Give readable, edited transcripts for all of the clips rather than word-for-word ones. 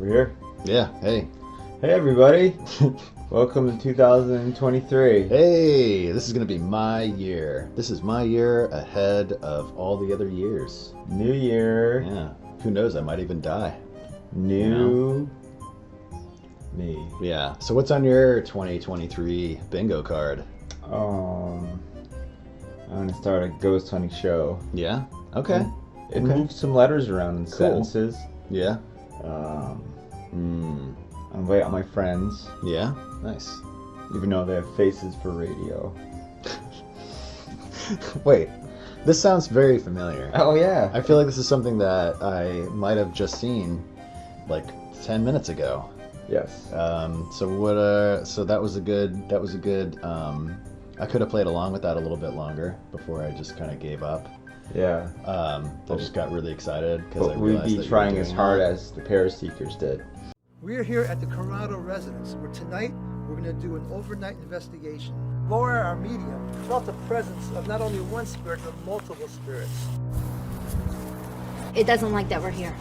We're here. Yeah, hey. Hey everybody. Welcome to 2023. Hey, this is going to be my year. This is my year ahead of all the other years. New year. Yeah. Who knows? I might even die. New me. Yeah. So what's on your 2023 bingo card? I'm gonna start a ghost hunting show. Yeah? Okay. It Okay. moves some letters around in sentences. Yeah? I invite all my friends, Yeah? Nice. even though they have faces for radio. Wait. This sounds very familiar. Oh yeah. I feel like this is something that I might have just seen like 10 minutes ago. Yes. So that was a good I could have played along with that a little bit longer before I just kind of gave up. Yeah. I just got really excited because I But realized we'd that be you trying were as doing hard that. as the Paraseekers did. We are here at the Corrado residence, where tonight we're going to do an overnight investigation. Laura, our medium, felt the presence of not only one spirit, but multiple spirits. It doesn't like that we're here.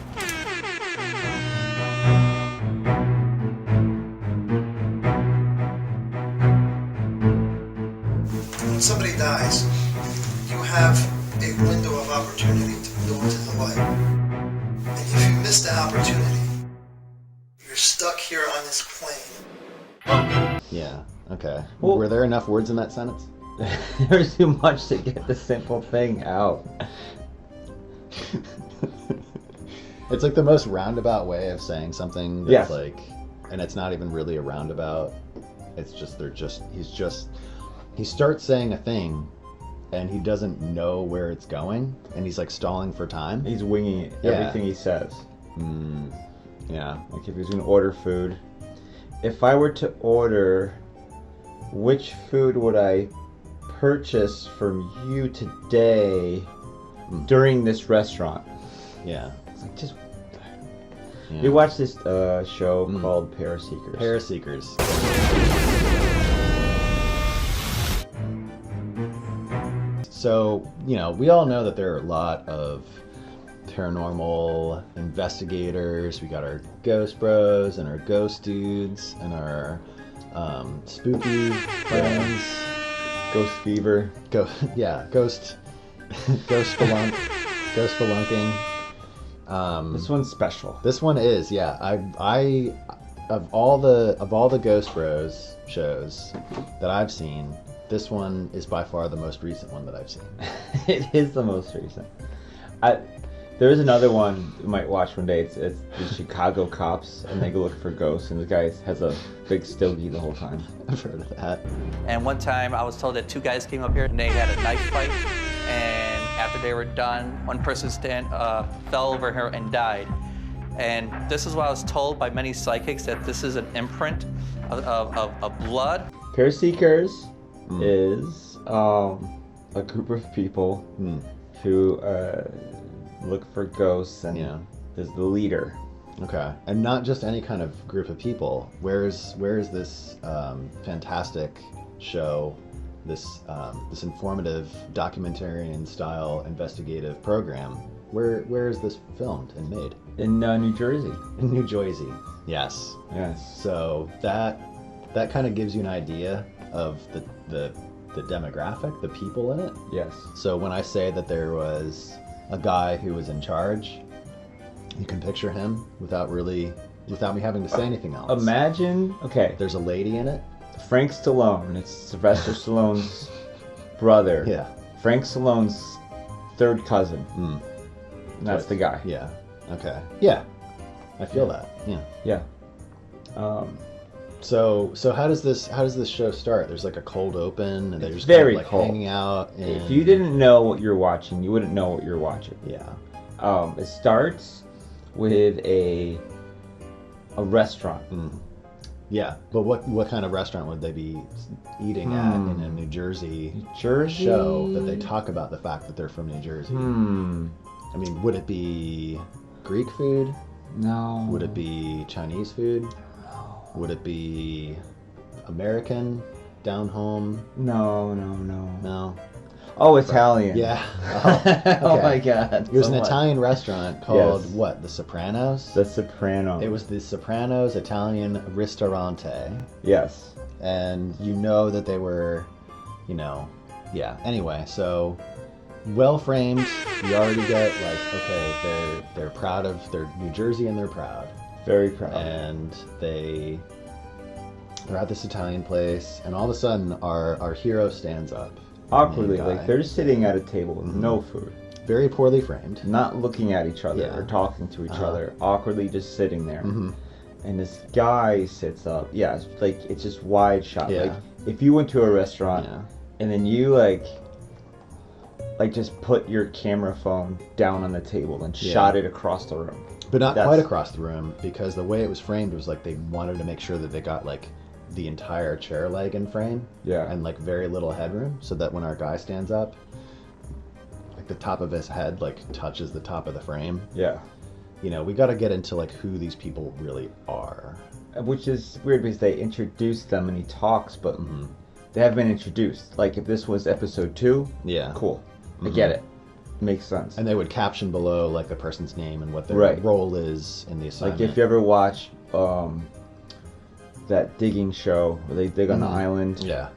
When somebody dies, you have a window of opportunity to go into the light. And if you miss that opportunity, you're stuck here on this plane. Yeah. Okay. Well- Were there enough words in that sentence? There's too much to get the simple thing out. It's like the most roundabout way of saying something. Yes. That's like, and it's not even really a roundabout. It's just he starts saying a thing, and he doesn't know where it's going, and he's like stalling for time. He's winging it, Yeah. everything he says. Yeah. Like if he's going to order food. If I were to order, which food would I purchase from you today during this restaurant? Yeah. It's like just... Yeah. We watched this show called Paraseekers. Paraseekers. So, we all know that there are a lot of paranormal investigators. We got our ghost bros and our ghost dudes and our spooky friends. Ghost Fever. Ghost spelunking. This one's special. This one is, yeah. I of all the Ghost Bros shows that I've seen, this one is by far the most recent one that I've seen. It is the most recent. There's another one you might watch one day. It's the Chicago cops, and they go look for ghosts, and the guy has a big stogie the whole time. I've heard of that. And one time I was told that two guys came up here and they had a knife fight. And after they were done, one person fell over here and died. And this is what I was told by many psychics, that this is an imprint of blood. Paraseekers is a group of people who look for ghosts, and is the leader. Okay, and not just any kind of group of people. Where is this fantastic show, this informative documentarian style investigative program? Where is this filmed and made? In New Jersey. In New Jersey. Yes. Yes. So that kind of gives you an idea of the demographic, the people in it. Yes. So when I say that there was a guy who was in charge, you can picture him without me having to say anything else. Imagine, okay, There's a lady in it. Frank Stallone. It's Sylvester Stallone's brother. Yeah. Frank Stallone's third cousin. And that's the guy. Yeah. Okay. Yeah. I feel that. Yeah. Yeah. So how does this show start? There's like a cold open, and they're just very kind of like cold. hanging out. And... If you didn't know what you're watching, you wouldn't know what you're watching. Yeah. It starts with a restaurant. Yeah, but what kind of restaurant would they be eating at in a New Jersey show that they talk about the fact that they're from New Jersey? I mean, would it be Greek food? No. Would it be Chinese food? Would it be American, down home? No. No. Oh, Italian. Yeah. Oh okay. my God. It was so an much. Italian restaurant called Yes. what? The Sopranos? The Soprano. It was the Sopranos Italian Ristorante. Yes. And you know that they were, yeah. Anyway, so well framed. You already get like, okay, they're proud of their New Jersey and they're proud. Very proud. And they're at this Italian place, and all of a sudden our hero stands up. Awkwardly, The main like guy. they're just sitting at a table with no food, Very poorly framed. not looking at each other Yeah. or talking to each Uh-huh. other, awkwardly just sitting there. Mm-hmm. And this guy sits up. Yeah, it's like it's just wide shot. Yeah. Like if you went to a restaurant Yeah. and then you like just put your camera phone down on the table and Yeah. shot it across the room. But not That's- quite across the room, because the way it was framed was like they wanted to make sure that they got like the entire chair leg in frame. Yeah. And like very little headroom, so that when our guy stands up, like the top of his head like touches the top of the frame. Yeah. We got to get into like who these people really are. Which is weird because they introduce them and he talks, but Mm-hmm. they haven't been introduced. Like if this was episode 2, Yeah. cool. I get it. Makes sense. And they would caption below like the person's name and what their Right. role is in the assignment. Like if you ever watch that digging show where they dig on the Mhm. island. Yeah.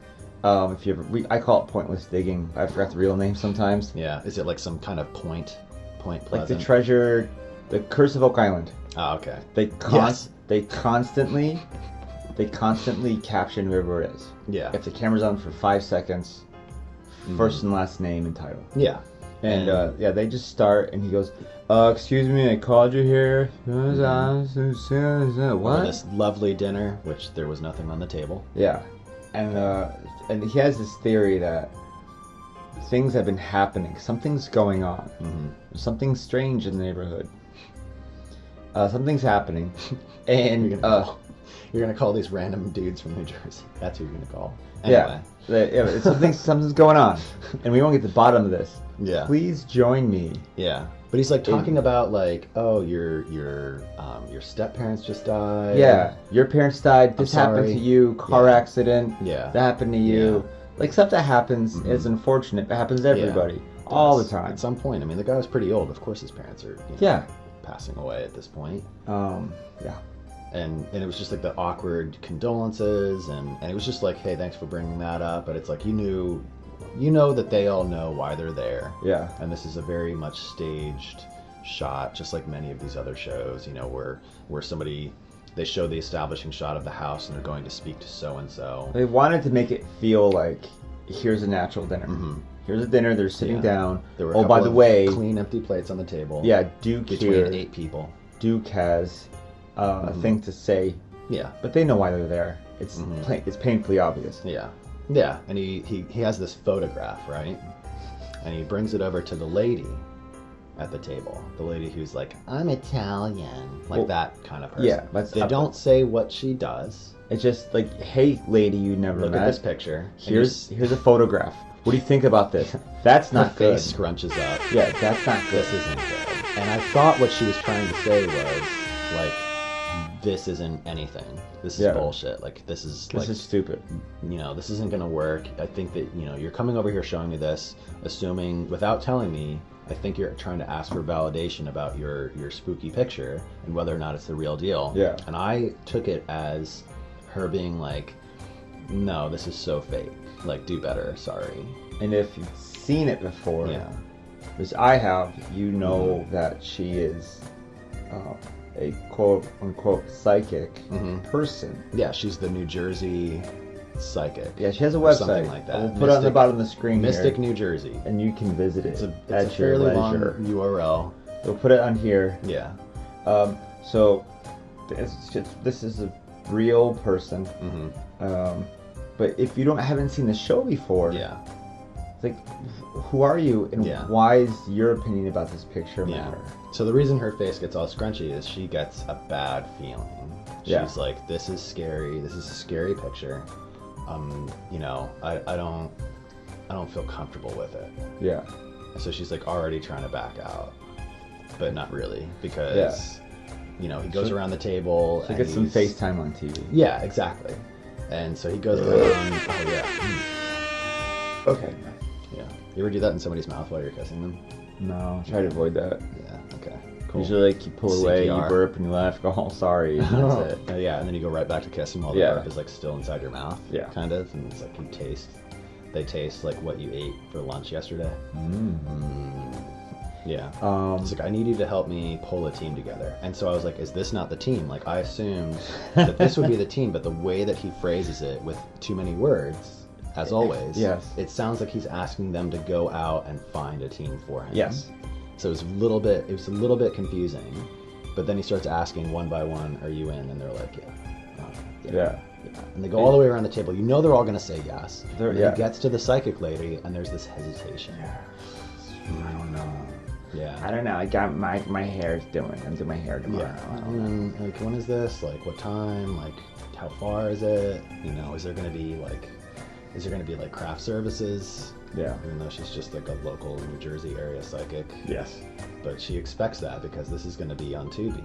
If you ever, I call it pointless digging. I forgot the real name sometimes. Yeah. Is it like some kind of point Like the pleasant? treasure, the Curse of Oak Island. Oh, okay. They Yes. they constantly caption whoever it is. Yeah. If the camera's on for 5 seconds, first and last name and title. Yeah. And yeah, they just start, and he goes, "Excuse me, I called you here." For What? this lovely dinner, which there was nothing on the table. Yeah, and he has this theory that things have been happening. Something's going on. Mm-hmm. Something strange in the neighborhood. Something's happening, and You're gonna call these random dudes from New Jersey. That's who you're gonna call. Anyway. yeah, something's going on, and we won't get to the bottom of this. Yeah. Please join me. Yeah. But he's like talking about like, oh, your step parents just died. Yeah, your parents died. This I'm happened sorry. to you. Car Yeah. accident. Yeah. That happened to you. Like stuff that happens Mhm. is unfortunate. It happens to Yeah. everybody all the time. At some point. I mean, the guy was pretty old. Of course, his parents are Yeah. passing away at this point. Yeah. And it was just like the awkward condolences, and it was just like, hey, thanks for bringing that up. But it's like you know that they all know why they're there. Yeah. And this is a very much staged shot, just like many of these other shows, where somebody, they show the establishing shot of the house and they're going to speak to so and so. They wanted to make it feel like here's a natural dinner. Mhm. Here's a dinner. They're sitting Yeah. down. There were a Oh, by couple the of way, clean empty plates on the table. yeah, Duke between here. 8 people. Duke has a thing to say, Yeah. but they know why they're there. It's Mhm. it's painfully obvious. Yeah. Yeah. And he has this photograph, right? And he brings it over to the lady at the table. The lady who's like, I'm Italian. Like Well, that kind of person. yeah, that's they up- don't say what she does. It's just like, hey, lady, you never Look met. at this picture. And Here's a photograph. What do you think about this? That's her not good. face scrunches up. Yeah, that's not good. This isn't good. And I thought what she was trying to say was like, this isn't anything. This is Yeah. bullshit. Like this is This like, is stupid. this isn't gonna work. I think that you're coming over here showing me this, assuming without telling me. I think you're trying to ask for validation about your spooky picture and whether or not it's the real deal. Yeah. And I took it as her being like, no, this is so fake. Like, do better. Sorry. And if you've seen it before, Yeah. which I have, you know that she is a quote-unquote psychic Mhm. person. Yeah, she's the New Jersey psychic. Yeah, she has a Or website. something like that. We'll put it on the Mystic- bottom of the screen Mystic, here, New Jersey. and you can visit it It's a at your fairly long leisure. URL. We'll put it on here. Yeah. So this is a real person. Mm-hmm. But if you haven't seen the show before, Yeah. it's like, who are you, and Yeah. why is your opinion about this picture Yeah. matter? So the reason her face gets all scrunchy is she gets a bad feeling. She's Yeah. like, this is scary. This is a scary picture. I don't feel comfortable with it. Yeah. So she's like already trying to back out, but not really because, he goes around the table. She and gets some he's- FaceTime on TV. Yeah, exactly. And so he goes around. Oh yeah. Okay. Yeah. You ever do that in somebody's mouth while you're kissing them? No, try to avoid that. Yeah. Okay. Cool. Usually, like, you pull away, you CPR. burp, and you laugh, go, oh, sorry, and that's it. Yeah, and then you go right back to kissing while the Yeah. burp is like still inside your mouth. Yeah. Kind of, and it's like they taste like what you ate for lunch yesterday. Yeah. It's like, I need you to help me pull a team together. And so I was like, is this not the team? Like, I assumed that this would be the team, but the way that he phrases it with too many words, as always, Yes. it sounds like he's asking them to go out and find a team for him. Yes. So it was a little bit confusing, but then he starts asking one by one, are you in? And they're like, yeah. Yeah. And they go all the way around the table. You know they're all going to say yes. They're- And yeah. he gets to the psychic lady, and there's this hesitation. I don't know. Yeah. I don't know. I got my hair's doing. I'm doing my hair tomorrow. Yeah. And then, like, when is this? Like, what time? Like, how far is it? You know, is there going to be like craft services? Yeah. Even though she's just like a local New Jersey area psychic. Yes. But she expects that because this is going to be on Tubi.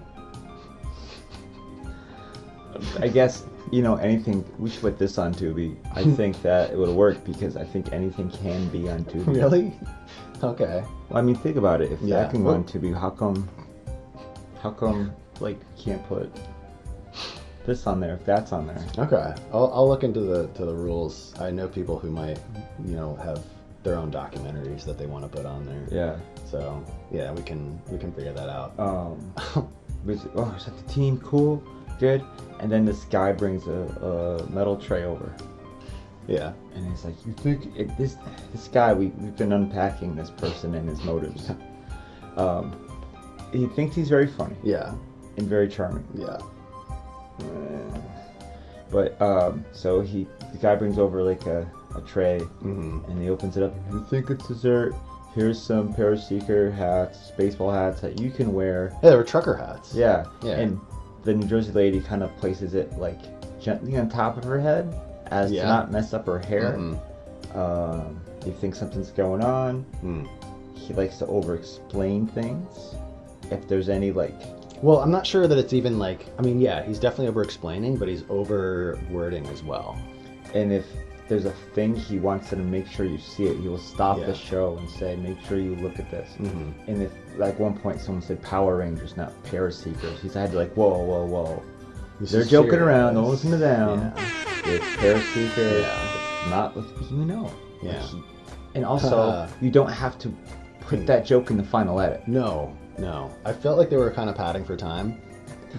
I guess, anything, we should put this on Tubi. I think that it would work because I think anything can be on Tubi. Really? Okay. Well, I mean, think about it. If Yeah. that can go on Tubi, how come, like, you can't put this on there if that's on there? Okay. I'll look into the rules. I know people who might, have their own documentaries that they want to put on there. Yeah. So yeah, we can figure that out. Is that the team? Cool, good. And then this guy brings a metal tray over, Yeah. and he's like, "You think this guy? We've been unpacking this person and his motives. He thinks he's very funny Yeah. and very charming, Yeah. but so the guy brings over like a tray, Mm-hmm. and he opens it up. You think it's dessert? Here's some Paraseeker hats, baseball hats that you can wear." Yeah, they were trucker hats. Yeah. Yeah. And the New Jersey lady kind of places it like gently on top of her head as to Yeah. not mess up her hair. Mhm. You think something's going on. Mm. He likes to over-explain things. If there's any like, Well, I'm not sure that it's even like. I mean, yeah, he's definitely over-explaining, but he's over-wording as well. and if there's a thing he wants to make sure you see it, he will stop Yeah. the show and say, "Make sure you look at this." Mhm. And if like one point someone said Power Rangers, not Paraseekers, he's had to like, whoa. This They're is joking serious. around. Don't listen to them. Yeah. It's Paraseekers. Yeah. It's not what you know. Yeah. And also, you don't have to put that joke in the final edit. No. I felt like they were kind of padding for time.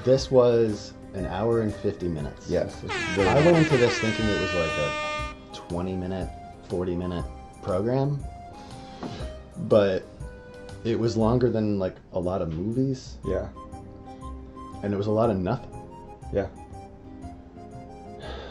This was an hour and 50 minutes. Yes. I went into this thinking it was like a 20-minute, 40-minute program, but it was longer than like a lot of movies, Yeah. and it was a lot of nothing. Yeah.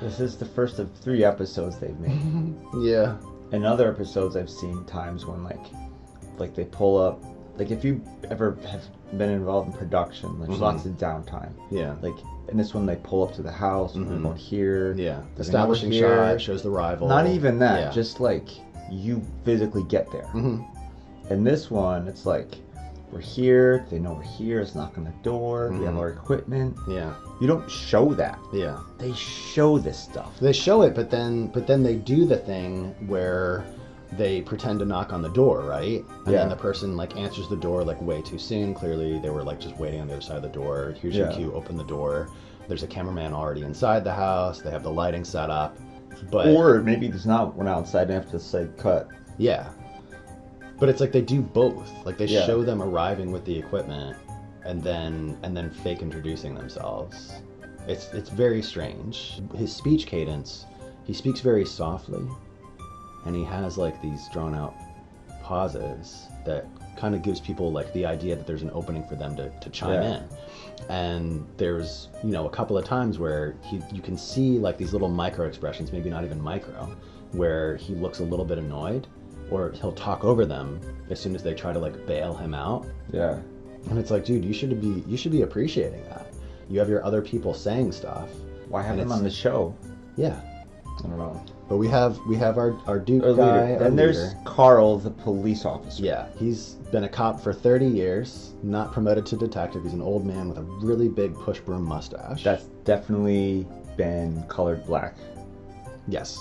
This is the first of 3 episodes they've made. Yeah. In other episodes, I've seen times when like they pull up. Like if you ever have been involved in production, there's lots of downtime. Yeah. Like in this one, they pull up to the house, and they're going here. Yeah. They're Establishing going over shot shows the rival. Not even that. Yeah. Just like you physically get there. Mhm. In this one, it's like we're here. They know we're here. It's knock on the door. We have our equipment. Yeah. You don't show that. Yeah. They show this stuff. They show it, but then they do the thing where they pretend to knock on the door, right? And Yeah. then the person like answers the door like way too soon. Clearly, they were like just waiting on the other side of the door. Here's your Yeah. cue. Open the door. There's a cameraman already inside the house. They have the lighting set up. But Or maybe there's not one outside and have to say cut. yeah, but it's like they do both. Like they Yeah. show them arriving with the equipment, and then fake introducing themselves. It's very strange. His speech cadence, he speaks very softly, and he has like these drawn out pauses that kind of gives people like the idea that there's an opening for them to chime Yeah. in. And there's a couple of times where you can see like these little micro expressions, maybe not even micro, where he looks a little bit annoyed, or he'll talk over them as soon as they try to like bail him out. Yeah. And it's like, dude, you should be appreciating that. You have your other people saying stuff. Why have And him it's- on the show? Yeah. I don't know. But we have our Duke Our guy. leader. our Then there's leader. Carl, the police officer. Yeah, he's been a cop for 30 years, not promoted to detective. He's an old man with a really big push broom mustache. That's definitely been colored black. Yes.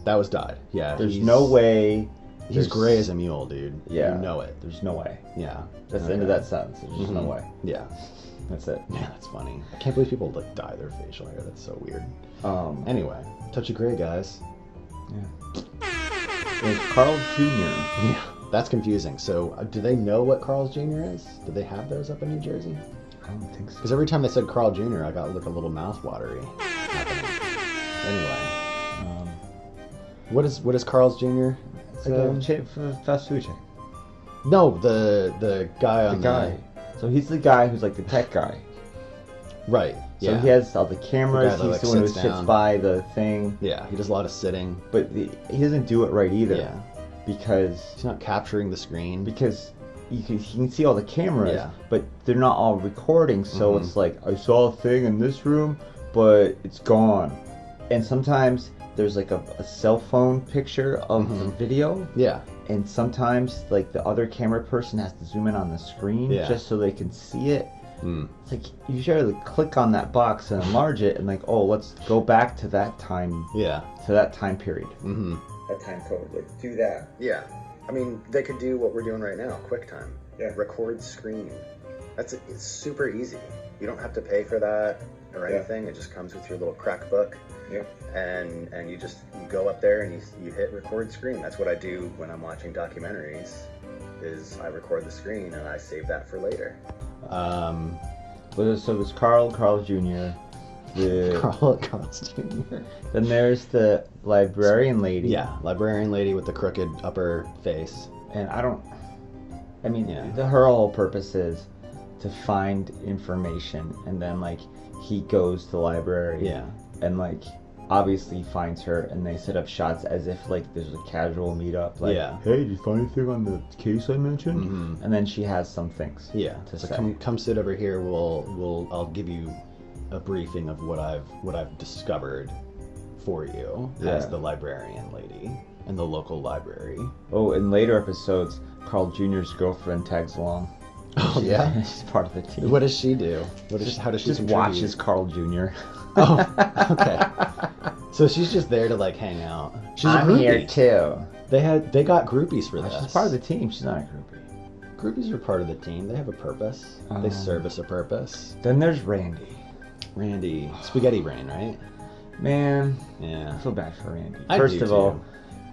That was dyed. Yeah. There's he's- no way He's gray as a mule, dude. Yeah. You know it. There's no way. Yeah. That's the end of that sentence. There's just no way. Yeah. That's it. Yeah, that's funny. I can't believe people like dye their facial hair. That's so weird. Anyway, touch of gray, guys. Yeah. It's Carl Jr. Yeah. That's confusing. So, do they know what Carl's Jr. is? Do they have those up in New Jersey? I don't think so. Because every time they said Carl Jr., I got like a little mouth watery happening. Anyway, what is Carl's Jr.? It's a fast food chain. No, the guy on The guy. So he's the guy who's like the tech guy. Right. So Yeah. he has all the cameras. The guy that, He's the one who sits sits down. by the thing. Yeah. He does a lot of sitting. But he doesn't do it right either. Yeah. Because He's not capturing the screen. you can see all the cameras, Yeah. but they're not all recording. So it's like, I saw a thing in this room, but it's gone. And sometimes there's like a cell phone picture of the video. Yeah. And sometimes like the other camera person has to zoom in on the screen just so they can see it. It's like you should click on that box and enlarge it and like, oh, let's go back to that time. Yeah. To that time period. Mm-hmm. That time code. Like do that. Yeah. I mean, they could do what we're doing right now, QuickTime. Yeah. Record screen. It's super easy. You don't have to pay for that or Yeah. anything. It just comes with your little crack book. Yep. And you go up there and you hit record screen. That's what I do when I'm watching documentaries. Is I record the screen and I save that for later. So there's Carl Jr. Carl's Jr. Then there's the librarian lady. Yeah, librarian lady with the crooked upper face. And Yeah. her whole purpose is to find information, and then like he goes to the library. Yeah. And like obviously finds her, and they set up shots as if like there's a casual meetup. Like, Yeah. hey, did you find anything on the case I mentioned? Mhm. And then she has some things. Yeah. To So say. come sit over here. I'll give you a briefing of what I've discovered for you as Yeah. the librarian lady in the local library. Oh, in later episodes, Carl Jr.'s girlfriend tags along. Oh yeah. She's part of the team. What does she do? How does she Just contribute? watches Carl Jr. Oh, okay. So she's just there to like hang out. She's a I'm groupie. here too. They got groupies for this. She's part of the team. She's not a groupie. Groupies are part of the team. They have a purpose. They service a purpose. Then there's Randy. Randy, spaghetti brain, right? Man, Yeah. I feel bad for Randy. I First do of all, too.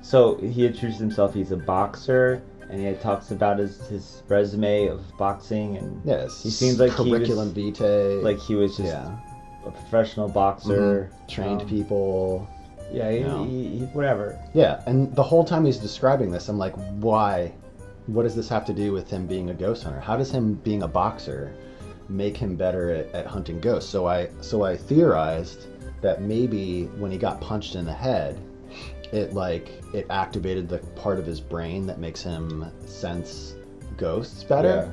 so he introduces himself. He's a boxer, and he talks about his resume of boxing, and Yes. he seems like curriculum vitae. he was just Yeah. a professional boxer, Trained people. Yeah, No. he whatever. Yeah, and the whole time he's describing this, I'm like, why? What does this have to do with him being a ghost hunter? How does him being a boxer make him better at hunting ghosts? So I theorized that maybe when he got punched in the head, it activated the part of his brain that makes him sense ghosts better.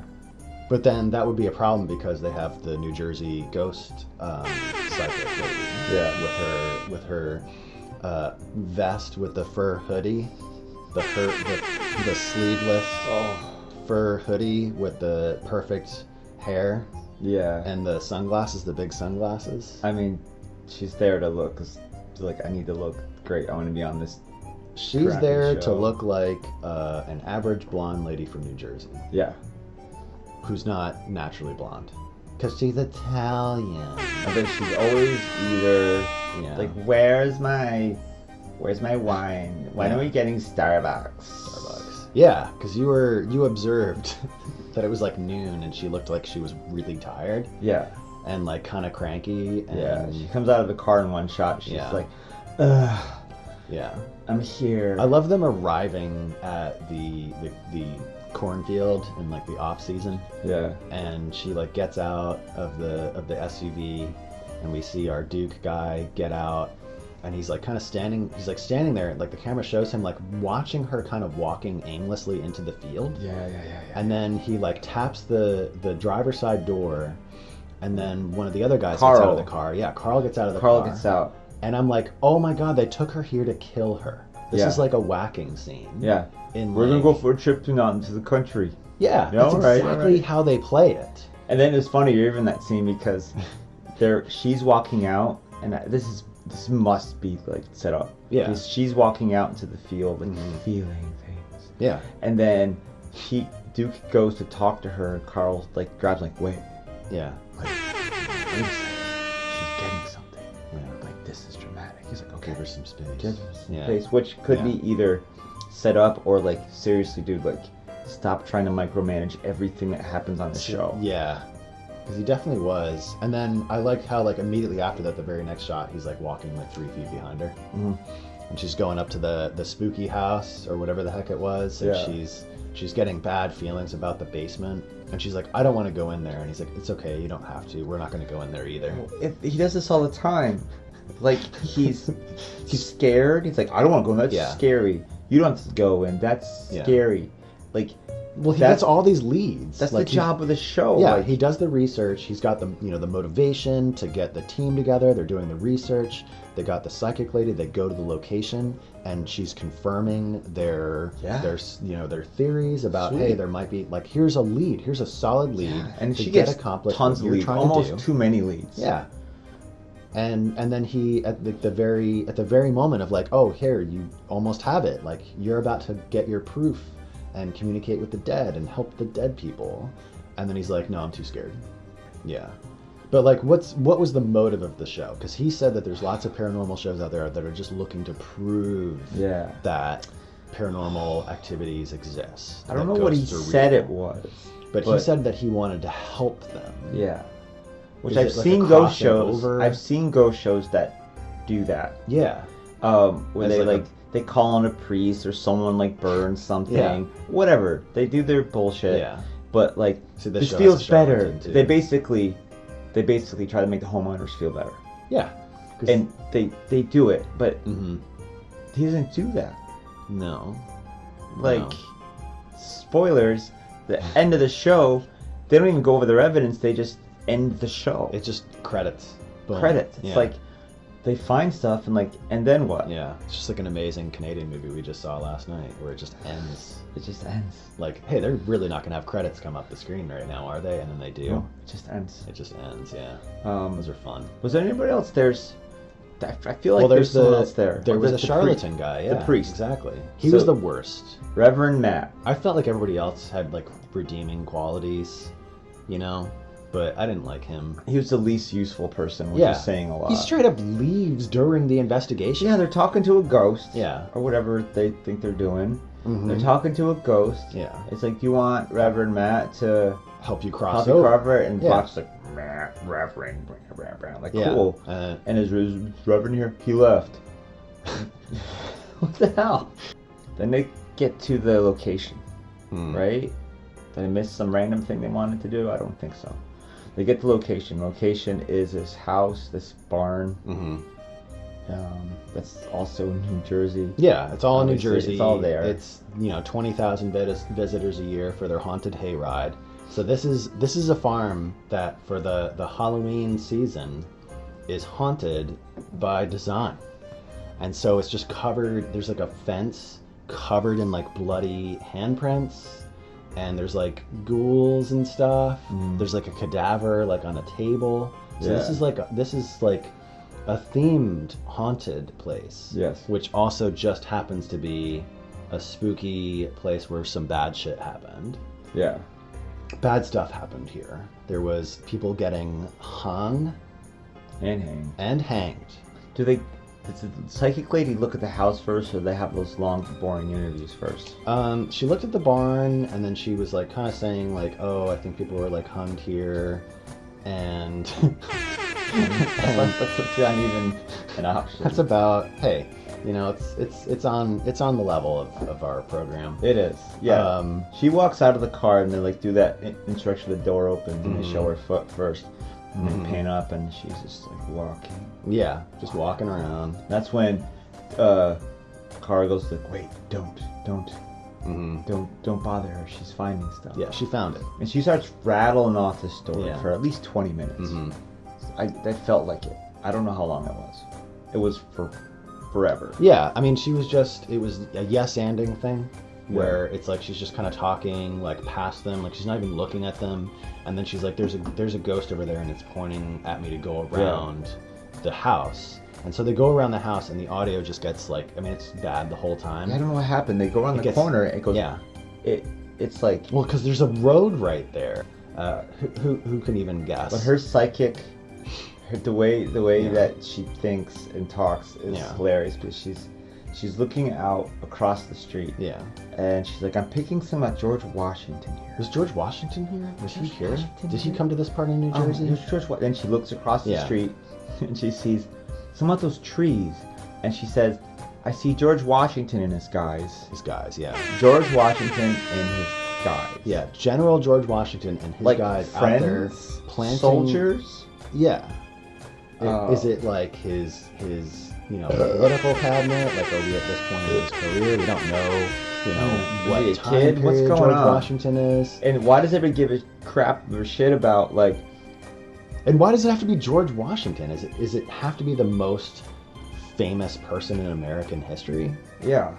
But then that would be a problem because they have the New Jersey ghost psychic lady. Yeah. With her vest with the fur hoodie, the sleeveless fur hoodie with the perfect hair Yeah. and the sunglasses, the big sunglasses. I mean, she's there to look, 'cause, like, I need to look great. I want to be on this. She's crappy there to show. look like an average blonde lady from New Jersey Yeah. who's not naturally blonde. Because she's Italian. I bet she's always either Yeah. like, where's my wine? When Yeah. are we getting Starbucks? Yeah, because you observed that it was like noon and she looked like she was really tired Yeah. and like kind of cranky. And Yeah. She comes out of the car in one shot. She's Yeah. like, ugh, yeah. I'm here. I love them arriving at the cornfield in like the off season, Yeah. and she like gets out of the SUV, and we see our Duke guy get out, and he's like standing there, like the camera shows him like watching her kind of walking aimlessly into the field. Yeah. And then he like taps the driver's side door, and then one of the other guys Carl. gets out of the car. Yeah, Carl gets out of the Carl car. gets out. And I'm like, oh my god, they took her here to kill her. This Yeah. is like a whacking scene. Yeah. We're gonna go for a trip into the country. Yeah, Yeah, that's all right, exactly all right. how they play it. And then it's funny, you're even that scene because she's walking out, and this is this must be like set up. Yeah. Because she's walking out into the field and feeling things. Yeah. And then Duke goes to talk to her, and Carl like grabs like, wait, Yeah. wait a second. She's getting something. Yeah. Like, this is dramatic. He's like, okay, Give her some space. give her some Yeah. space, which could be either set up or like, seriously, dude, like, stop trying to micromanage everything that happens on the show. Yeah. Because he definitely was. And then I like how like immediately after that, the very next shot, he's like walking like 3 feet behind her. Mhm. And she's going up to the spooky house or whatever the heck it was. And Yeah. she's getting bad feelings about the basement. And she's like, I don't want to go in there. And he's like, it's okay, you don't have to. We're not going to go in there either. He does this all the time. Like, he's scared. He's like, I don't want to go in. That's Yeah. scary. You don't have to go in. That's Yeah. scary. Like, Well, he That's- gets all these leads. that's like the job of the show. Yeah, like, he does the research. He's got the the motivation to get the team together. They're doing the research. They got the psychic lady. They go to the location, and she's confirming their theories about Sweet. hey, there might be like here's a lead, here's a solid lead, and to she get gets accomplished tons what of you're leads. trying Almost to do. too many leads. Yeah. And then he at the very moment of like, oh, here, you almost have it. Like you're about to get your proof and communicate with the dead and help the dead people. And then he's like, no, I'm too scared. Yeah. But like what was the motive of the show? Because he said that there's lots of paranormal shows out there that are just looking to prove Yeah. that paranormal activities exist. I don't that know what he ghosts are said real. it was. But he said that he wanted to help them. Yeah. Which Is I've it like seen a ghost shows. crossover? I've seen ghost shows that do that. Yeah. Where As they like they call on a priest or someone like burns something. Yeah. Whatever. They do their bullshit. Yeah. But like See, this this show has feels a better. charlatan, too. They basically try to make the homeowners feel better. Yeah. And they do it, but hmm he doesn't do that. No. Like, No. spoilers, the end of the show, they don't even go over their evidence, they just end the show. It's just credits. Boom. Credits. It's Yeah. like they find stuff and then what? Yeah. It's just like an amazing Canadian movie we just saw last night where it just ends. It just ends. Like, hey, they're really not going to have credits come up the screen right now, are they? And then they do. No, it just ends. It just ends, yeah. Um, Those are fun. was there anybody else? I feel like there's someone else there. There Or was a it the charlatan guy, yeah. The priest. Exactly. He So- was the worst. Reverend Matt. I felt like everybody else had, like, redeeming qualities, But I didn't like him. He was the least useful person, which Yeah. is saying a lot. He straight up leaves during the investigation. Yeah, they're talking to a ghost. Yeah. Or whatever they think they're doing. Mhm. They're talking to a ghost. Yeah. It's like, do you want Reverend Matt to Help you cross help you over. cover it? And Yeah. Botch's like, Matt, Reverend, like, Yeah. cool. And is Reverend here? He left. What the hell? Then they get to the location, right? Did I miss some random thing they wanted to do? I don't think so. They get the location. Location is this house, this barn. Mm-hmm. That's also in New Jersey. Yeah, it's all in New Obviously, Jersey. it's all there. It's 20,000 visitors a year for their haunted hayride. So this is a farm that for the Halloween season is haunted by design, and so it's just covered. There's like a fence covered in like bloody handprints, and there's like ghouls and stuff. There's like a cadaver like on a table. So this is like a themed haunted place. Yes. Which also just happens to be a spooky place where some bad shit happened. Yeah. Bad stuff happened here. There was people getting hung And and hanged. does the psychic lady look at the house first, or do they have those long, boring interviews first? She looked at the barn and then she was like kind of saying like, oh, I think people were like hung here, and That's not even an option. that's about, hey, it's on the level of our program. It is. Yeah. She walks out of the car and they like do that instruction. The door opens and they show her foot first, and then pan up and she's just like walking. Yeah, just walking around. That's when Cara goes like, "Wait, don't bother her. She's finding stuff." Yeah, she found it. And she starts rattling off this story Yeah. for at least 20 minutes. Mhm. I felt like it. I don't know how long it was. It was for forever. Yeah, I mean, it was a yes-anding thing, where it's like she's just kind of talking like past them, like she's not even looking at them, and then she's like, there's a ghost over there and it's pointing at me to go around the house, And so they go around the house, and the audio just gets like, I mean, it's bad the whole time. I don't know what happened. They go around the corner. It goes. Yeah. It's like. Well, because there's a road right there. Who can even guess? But her psychic, the way that she thinks and talks is hilarious, because she's looking out across the street. Yeah. And she's like, I'm picking some at George Washington here. Was George Washington here? Was he here? Washington Did he here? come to this part of New Jersey? It was George. Then she looks across the street, and she sees some of those trees, and she says, I see George Washington and his guys. His guys, yeah. George Washington and his guys. Yeah, General George Washington and his like guys friends, out there planting soldiers. Yeah. Is it like his political cabinet? Like, are we at this point in his career? We don't know, what Is he a time kid? What's period going George on? Washington is. And why does everybody give a crap or shit about like? And why does it have to be George Washington? Is it have to be the most famous person in American history? Yeah.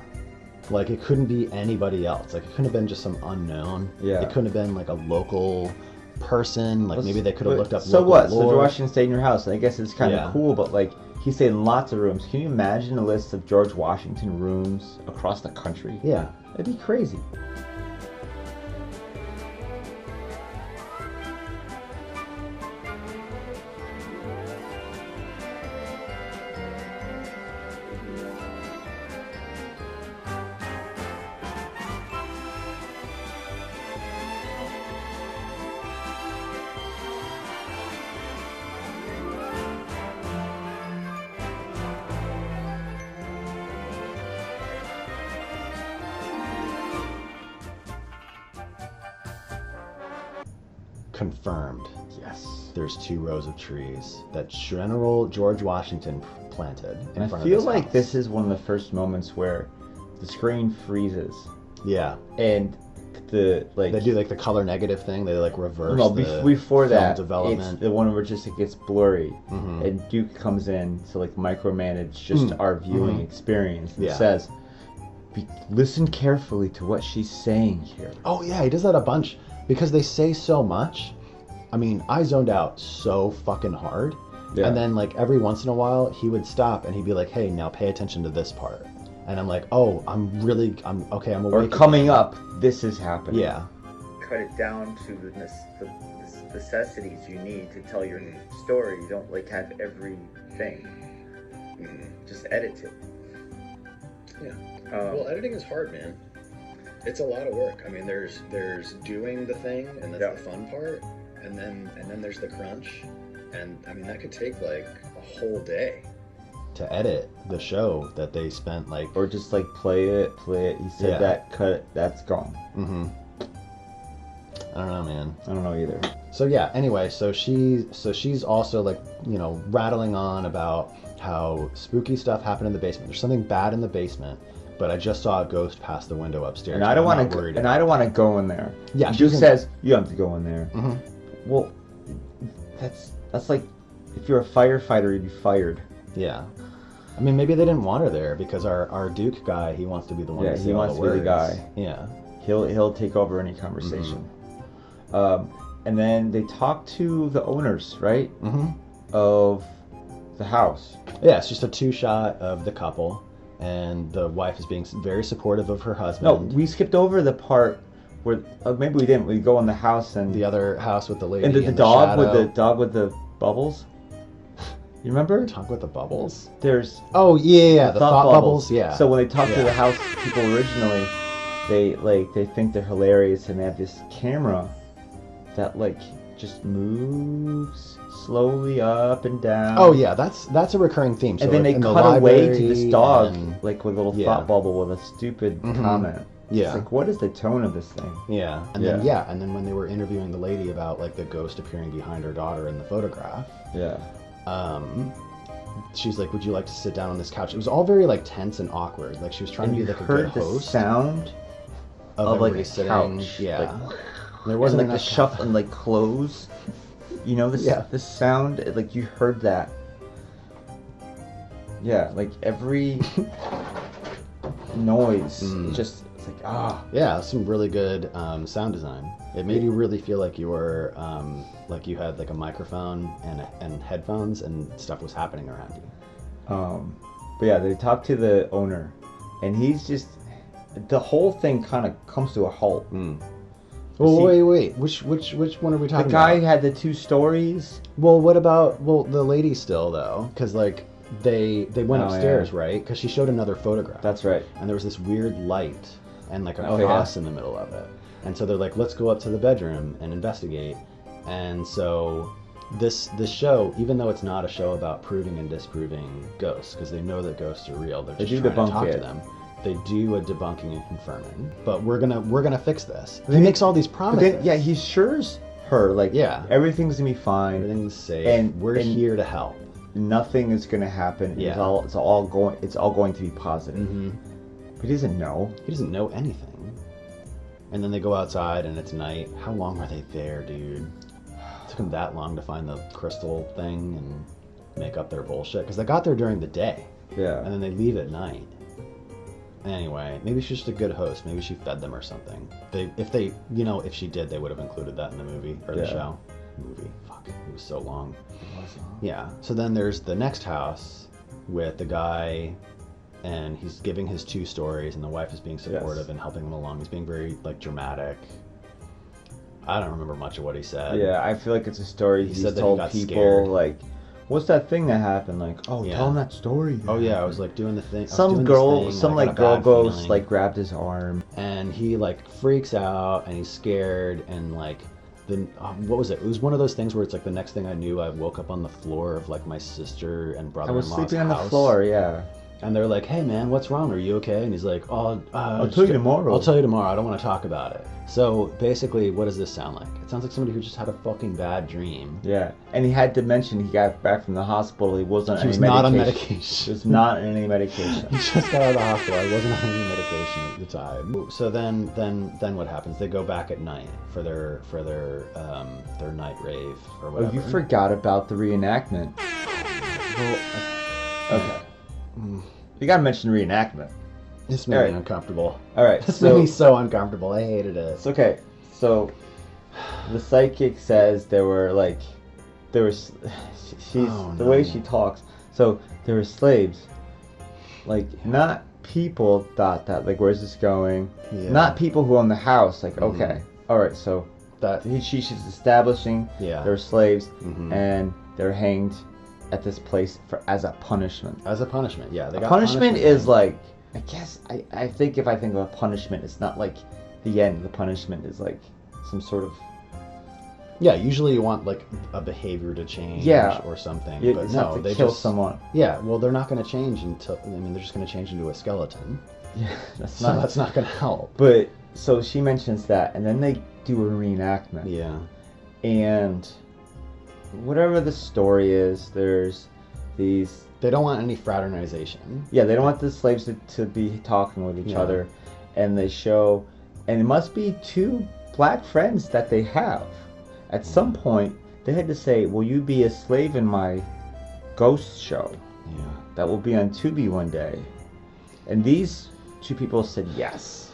Like, it couldn't be anybody else. Like, it couldn't have been just some unknown. Yeah. It couldn't have been like a local person. Like, maybe they could have looked up. So local what? So lore. George Washington stayed in your house. I guess it's kind of cool, but like he stayed in lots of rooms. Can you imagine a list of George Washington rooms across the country? Yeah. That'd be crazy. Confirmed. Yes. There's 2 rows of trees that General George Washington planted in And front I feel of his like house. this is one of the first moments where the screen freezes Yeah. and the like. They do like the color negative thing. They like reverse. No, the before film that, development. it's the one where just it gets blurry, Mhm. and Duke comes in to like micromanage just our viewing Mhm. experience and Yeah. says, "Listen carefully to what she's saying here." Oh yeah, he does that a bunch because they say so much. I mean, I zoned out so fucking hard. Yeah. And then like every once in a while he would stop and he'd be like, "Hey, now pay attention to this part." And I'm like, "Oh, I'm okay, I'm awake." Or coming again." up, this is happening. Yeah. Cut it down to the necessities you need to tell your story. You don't like have everything. Just edit it. Yeah. Well, editing is hard, man. It's a lot of work. I mean, there's doing the thing, and that's the fun part, and then there's the crunch, and I mean that could take like a whole day To edit the show that they spent like. Or just like play it. He said Yeah. that, cut it, that's gone. Mm-hmm. I don't know, man. I don't know either. So yeah, anyway, so she's also like, rattling on about how spooky stuff happened in the basement. There's something bad in the basement, but I just saw a ghost pass the window upstairs. And I don't I'm want not worried to. And about I don't want to go in there. Yeah, Duke she's in- says you have to go in there. Mhm. Well, that's like if you're a firefighter, you'd be fired. Yeah. I mean, maybe they didn't want her there because our Duke guy, he wants to be the one Yeah, to he say all wants the to be the words. guy. Yeah. He'll take over any conversation. And then they talk to the owners, right? Mm-hmm. Of the house. Yeah, it's just a 2-shot of the couple, and the wife is being very supportive of her No, husband. we skipped over the part where maybe we didn't. We go in the house and The other house with the lady and the in dog with shadow. the dog with the bubbles. You remember? Talk with the bubbles. There's Oh yeah, the thought bubbles. Yeah. So when they talk to Yeah. the house people originally, they think they're hilarious and they have this camera that like just moves slowly up and down. Oh yeah, that's a recurring theme. So And then like, they in the cut away to this library dog, and- like with a little Yeah. thought bubble with a stupid Mhm. comment. Yeah. It's like, what is the tone of this thing? Yeah, and then when they were interviewing the lady about like the ghost appearing behind her daughter in the photograph, Yeah. she's like, "Would you like to sit down on this couch?" It was all very like tense and awkward. Like she was trying And to you be like a good heard the host sound of of like everybody a sitting. couch. Yeah, Like, there wasn't and like enough the shuffle and like clothes. You know this Yeah. the sound, like you heard that. Yeah, like every noise, just it's like Yeah, some really good sound design. It made you really feel like you were like you had like a microphone and headphones and stuff was happening around you. But yeah, they talk to the owner, and he's just the whole thing kind of comes to a halt. Well, wait. Which one are we talking The guy about? had the 2 stories. Well, what about the lady still though? Because like they went upstairs, right? Because she showed another photograph. That's right. And there was this weird light and like a Oh, yeah. cross in the middle of it. And so they're like, let's go up to the bedroom and investigate. And so this show, even though it's not a show about proving and disproving ghosts, because they know that ghosts are real, they're just trying to talk to them. They do a debunking and confirming. But we're gonna fix this. He makes all these promises. Then, yeah, he assures her like, Yeah. everything's gonna be fine. Everything's safe. And- we're and- here to help. Nothing is gonna happen. Yeah. It's all going to be positive. Mm-hmm. But he doesn't know. He doesn't know anything. And then they go outside and it's night. How long were they there, dude? It took them that long to find the crystal thing and make up their bullshit. Because they got there during the day. Yeah. And then they leave at night. Anyway, maybe she's just a good host. Maybe she fed them or something. If she did, they would have included that in the movie or the show. Movie. Fuck. It was so long. Yeah. So then there's the next house with the guy, and he's giving his 2 stories, and the wife is being supportive and helping him along. He's being very like dramatic. I don't remember much of what he said. Yeah, I feel like it's a story He he's said that he told got people scared. like, what's that thing that happened? Like, oh, Yeah. tell him that story. Oh yeah, I was like doing the thing. Some girl ghost like grabbed his arm. and he like freaks out and he's scared and like then what was it? It was one of those things where it's like the next thing I knew, I woke up on the floor of like my sister and I brother-in-law's was sleeping on house. the floor. Yeah. And they're like, "Hey man, what's wrong? Are you okay?" And he's like, "Oh, I'll tell you tomorrow." I'll tell you tomorrow. I don't want to talk about it." So basically, what does this sound like? It sounds like somebody who just had a fucking bad dream. Yeah, and he had to mention he got back from the hospital. He wasn't. He on was any not on medication. medication. He was not on any medication. He just got out of the hospital. He wasn't on any medication at the time. So then what happens? They go back at night for their night rave or Oh, whatever. you forgot about the reenactment. Well, Okay. You gotta mention reenactment. this made Alright. me uncomfortable. All right. This made me so uncomfortable. I hated it. It's okay. So the psychic says there was the way she talks. So there were slaves, like not people. That like where's this going? Yeah. Not people who own the house. Like okay, all right. So That she's establishing Yeah. there were slaves Mhm. and they're hanged at this place as a punishment. as a punishment. Yeah, they got Punishment is for- like I guess I think if I think of a punishment, it's not like the end. The punishment is like some sort of Yeah, usually you want like a behavior to change or something. But it's no, not to they kill just someone. Yeah, well they're not going to change until they're just going to change into a skeleton. Yeah, that's So not. that's not going to help. But so she mentions that, and then they do a reenactment. Yeah. And whatever the story is, there's these. They don't want any fraternization. Yeah, they don't want the slaves to be talking with each Yeah. other, and they show, and it must be 2 black friends that they have. At some point, they had to say, "Will you be a slave in my ghost show Yeah. that will be on Tubi one day?" And these 2 people said yes,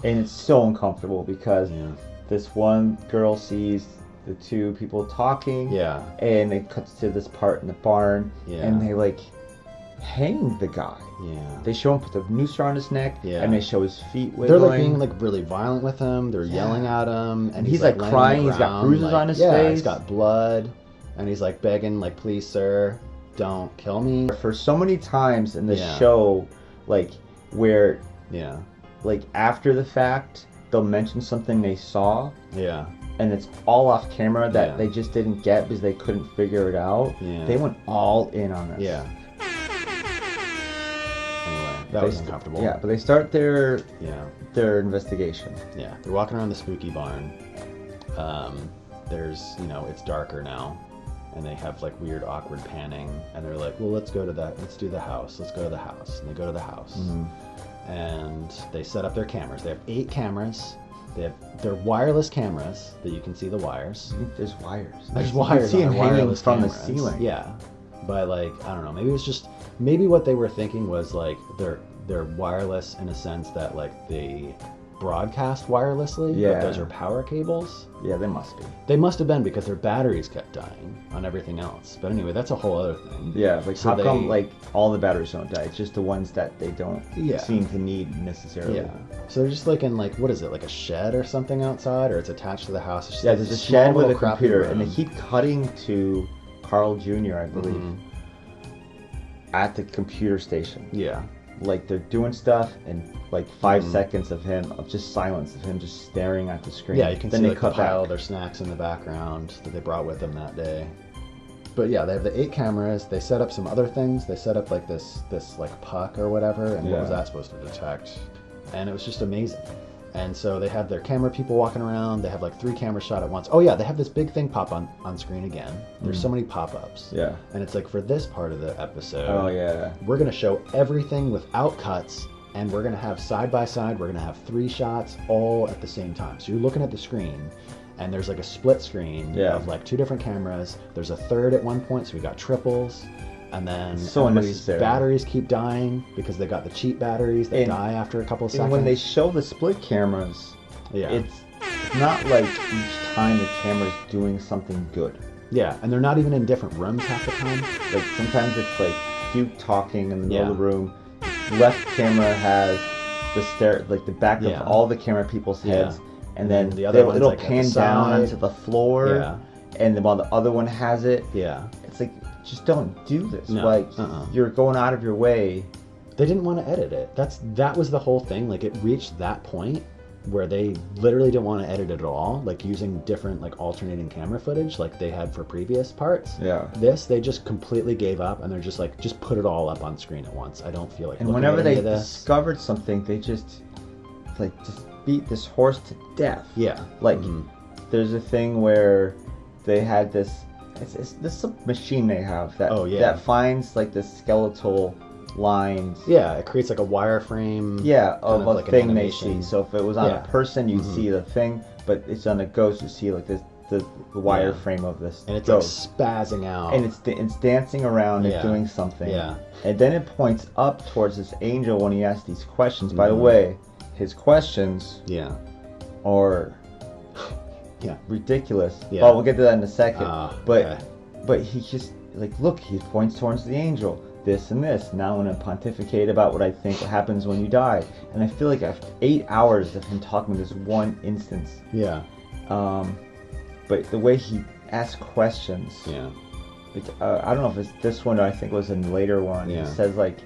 and it's so uncomfortable because Yeah. this one girl sees the 2 people talking, Yeah. and it cuts to this part in the barn, Yeah. and they like hang the guy. Yeah. They show him put the noose around his neck, Yeah. and they show his feet They're wiggling. like being like really violent with him. They're yelling at him, and He's, like, laying on crying. the He's got ground, bruises like, on his yeah, face. he's got blood, and he's like begging, like, "Please, sir, don't kill me." For so many times in the Yeah. show, like where Yeah. like after the fact they'll mention something they saw, Yeah. and it's all off camera that Yeah. they just didn't get because they couldn't figure it out. Yeah. They went all in on this. Yeah. Anyway, that was uncomfortable. Yeah, but they start their investigation. Yeah. They're walking around the spooky barn. There's, it's darker now, and they have like weird, awkward panning, and they're like, "Well, let's go to that. Let's do the house. Let's go to the house." And they go to the house, and they set up their cameras. They have 8 cameras. They're wireless cameras that you can see the wires. There's wires. There's You wires. see on them their hanging wireless from cameras. the ceiling. Yeah, but like I don't know. Maybe what they were thinking was like they're wireless in a sense that like they broadcast wirelessly, Yeah. but those are power cables. Yeah, they must be. They must have been because their batteries kept dying on everything else. But anyway, that's a whole other thing. Yeah, like So how come they- like all the batteries don't die? It's just the ones that they don't Yeah. seem to need necessarily. Yeah. So they're just like in like, what is it, like a shed or something outside, or it's attached to the house? It's just Yeah, like there's a small shed with little a crappy computer, and they room. keep cutting to Carl Jr., I believe, Mhm. at the computer station. Yeah. Like they're doing stuff, and like 5 Mhm. seconds of him, of just silence, of him just staring at the screen. Yeah, you can then see they like the cut pile back. of their snacks in the background that they brought with them that day. But yeah, they have the 8 cameras. They set up some other things. They set up like this like puck or whatever, and what was Yeah. that supposed to detect? And it was just amazing. And so they have their camera people walking around. They have like 3 cameras shot at once. Oh yeah, they have this big thing pop on screen again. There's so many pop-ups. Yeah. And it's like for this part of the episode, Oh yeah. we're gonna show everything without cuts, and we're gonna have side by side. We're gonna have 3 shots all at the same time. So you're looking at the screen, and there's like a split screen Yeah. of like 2 different cameras. There's a third at one point, so we got triples. And then So everybody's unnecessary. batteries keep dying because they got the cheap batteries that And- die after a couple of seconds. And when they show the split cameras, yeah, it's not like each time the camera's doing something good. yeah, and they're not even in different rooms half the time. Like sometimes it's like Duke talking in the middle Yeah. of the room. Left camera has like the back Yeah. of all the camera people's Yeah. heads, and then the other one's, it'll like, at the pan down side. onto the floor. Yeah. And then while the other one has it, Yeah, it's like just don't do this. No, Like uh-uh. you're going out of your way. they didn't want to edit it. That was the whole thing. Like it reached that point where they literally didn't want to edit it at all, like using different like alternating camera footage like they had for previous parts. Yeah. This they just completely gave up, and they're just like, just put it all up on screen at once. I don't feel like And looking whenever at any they of this. discovered something, they just beat this horse to death. Yeah. Like Mhm. there's a thing where they had this. It's this machine they have that Oh, yeah. that finds like the skeletal lines. Yeah, it creates like a wireframe. Yeah, kind of a like an thing they animation. see. So if it was on Yeah. a person, you'd Mhm. see the thing, but it's on a ghost, you see like this the wireframe of this And it's ghost. like spazzing out. And it's dancing around and Yeah. doing something. Yeah. And then it points up towards this angel when he asks these questions. By the Mhm. way, his questions Yeah. are Yeah. ridiculous. Yeah. Well, we'll get to that in a second. Okay. But he just like look, he points towards the angel. This and this. Now I'm gonna pontificate about what I think happens when you die. And I feel like after 8 hours of him talking this one instance, Yeah. but the way he asks questions, Yeah. like, I don't know if it's this one or I think it was a later one. Yeah. He says like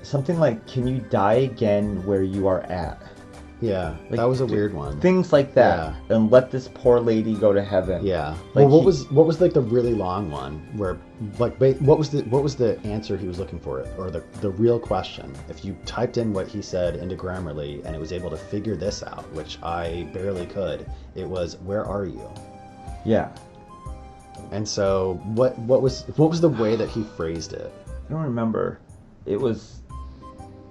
something like, "Can you die again where you are at?" Yeah. Like, That was a weird one. Things like that, and let this poor lady go to heaven. Yeah. Like Well, he- what was like the really long one where like what was the answer he was looking for, or the real question? If you typed in what he said into Grammarly and it was able to figure this out, which I barely could, it was, "Where are you?" Yeah. And so what was the way that he phrased it? I don't remember. It was.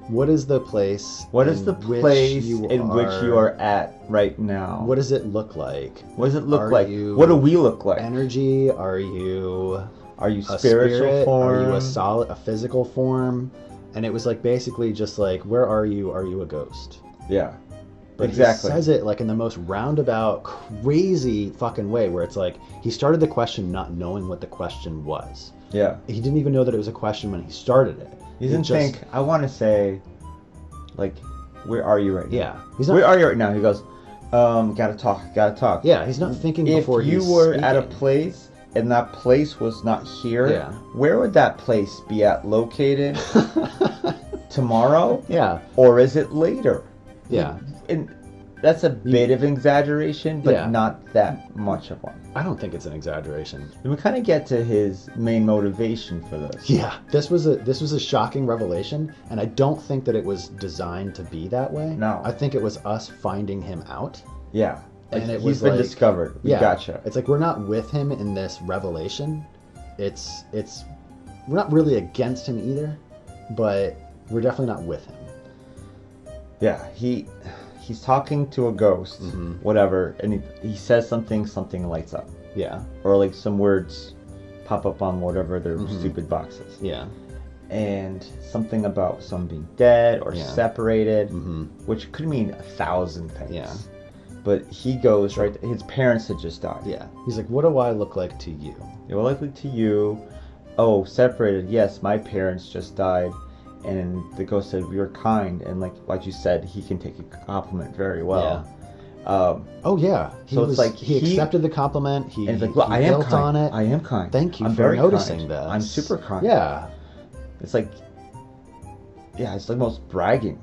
What is the place? What is in the which place you in which you are at right now? What does it look like? What does it look Are like? you What do we look like? Energy? Are you Are you a spiritual spirit? form? Are you a physical form? And it was like basically just like, where are you? Are you a ghost? Yeah. But Exactly. he says it like in the most roundabout, crazy fucking way, where it's like he started the question not knowing what the question was. Yeah. He didn't even know that it was a question when he started it. He didn't just- think, I want to say, like, where are you right now? Yeah, he's not. Where are you right now? He goes, gotta talk. Yeah, he's not thinking If before you he's were at a speaking. place and that place was not here, Yeah. where would that place be located? Tomorrow? Yeah, Or is it later? yeah. And that's a bit of exaggeration, but Yeah. not that much of one. I don't think it's an exaggeration. And we kind of get to his main motivation for this. Yeah, this was a shocking revelation, and I don't think that it was designed to be that way. No. I think it was us finding him out. Yeah. Like, And it he's was been like- discovered. We Yeah, gotcha. It's like we're not with him in this revelation. It's we're not really against him either, but we're definitely not with him. Yeah, he's talking to a ghost, Mhm. whatever, and he says something lights up. Yeah, Or like some words pop up on whatever their Mhm. stupid boxes. yeah, and something about someone being dead or separated, which could mean 1,000 things. Yeah. But he goes right. His parents had just died. Yeah. He's like, what do I look like to you? They were likely to you. Oh, separated. Yes, my parents just died. And the ghost said, "You're kind." And like you said, he can take a compliment very well. Oh yeah. So it's like he accepted the compliment. He, and it's like, well, I am built kind. on it. I am kind. Thank you I'm for very noticing kind. this. I'm super kind. Yeah. It's like, yeah, it's like most bragging.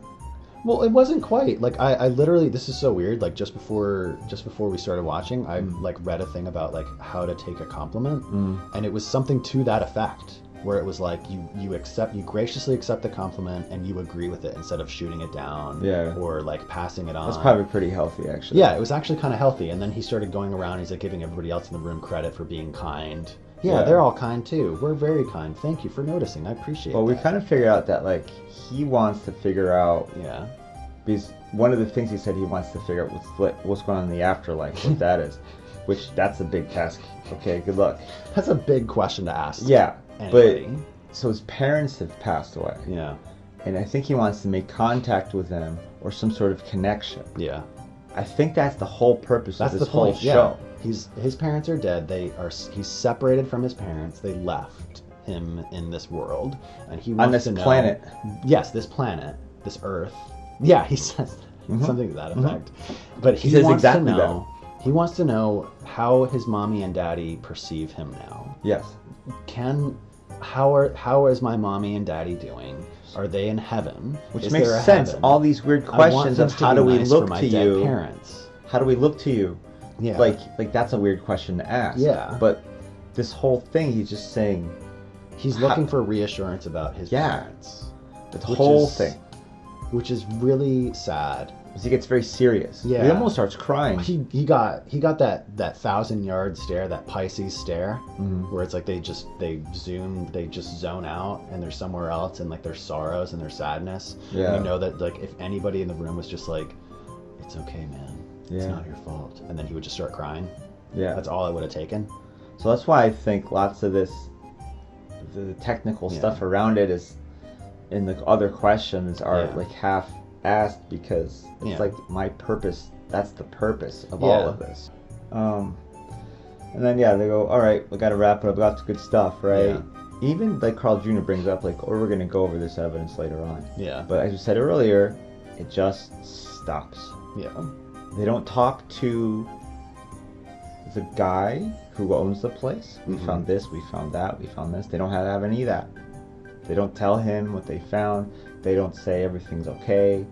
Well, it wasn't quite. Like I literally, this is so weird. Like just before we started watching, I like read a thing about like how to take a compliment, and it was something to that effect, where it was like you graciously accept the compliment and you agree with it instead of shooting it down, or like passing it on. That's probably pretty healthy, actually. Yeah, it was actually kind of healthy. And then he started going around. He's like giving everybody else in the room credit for being kind. Yeah, they're all kind too. We're very kind. Thank you for noticing. I appreciate it. Well, we kind of figured out that like he wants to figure out. Yeah. Because one of the things he said he wants to figure out what's going on in the afterlife, what that is, which that's a big task. Okay, good luck. That's a big question to ask. Yeah, anybody. but so his parents have passed away. Yeah. And I think he wants to make contact with them or some sort of connection. Yeah. I think that's the whole purpose of this the whole point. show. Yeah. His parents are dead. He's separated from his parents. They left him in this world, and he wants on this to know, planet. Yes, this planet, this Earth. Yeah, he says something to that effect. But he says wants exactly to know. He wants to know how his mommy and daddy perceive him now. Yes. How is my mommy and daddy doing? Are they in heaven? Which is makes there a sense. heaven? All these weird questions of how do we look to you? Parents. How do we look to you? Yeah. Like that's a weird question to ask. Yeah. But this whole thing, he's just saying. He's looking for reassurance about his parents. The whole thing. Which is really sad. Because he gets very serious. Yeah. He almost starts crying. He got that 1,000-yard stare, that Pisces stare, where it's like they just zone out and they're somewhere else and like their sorrows and their sadness. Yeah. And you know that like if anybody in the room was just like, it's okay, man. It's not your fault. And then he would just start crying. Yeah. That's all it would have taken. So that's why I think lots of the technical stuff around it is, in the other questions are like half asked because it's like my purpose. That's the purpose of all of this. And then they go, all right, we got to wrap it up. We got the good stuff, right? Yeah. Even like Carl Jr. brings up like, we're going to go over this evidence later on. Yeah. But as you said earlier, it just stops. Yeah. They don't talk to the guy who owns the place. We found this, we found that, we found this. They don't have any of that. They don't tell him what they found. They don't say everything's okay.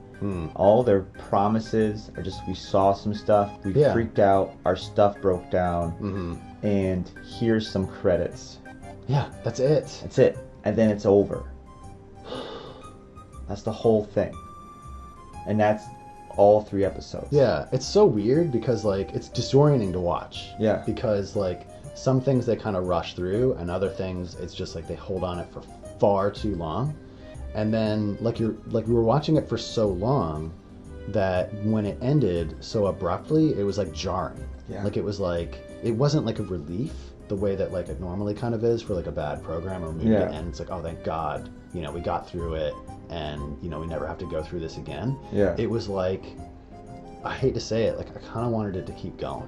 All their promises are just, we saw some stuff, we freaked out, our stuff broke down, and here's some credits. Yeah, that's it. That's it. And then it's over. That's the whole thing. And that's all 3 episodes. Yeah, it's so weird because like it's disorienting to watch. Yeah. Because like some things they kind of rush through, and other things it's just like they hold on it for far too long. And then we were watching it for so long that when it ended so abruptly, it was like jarring. Yeah. Like it wasn't like a relief the way that like it normally kind of is for like a bad program or movie to end. It's like, oh thank God, we got through it, and we never have to go through this again. Yeah. It was like, I hate to say it, like I kind of wanted it to keep going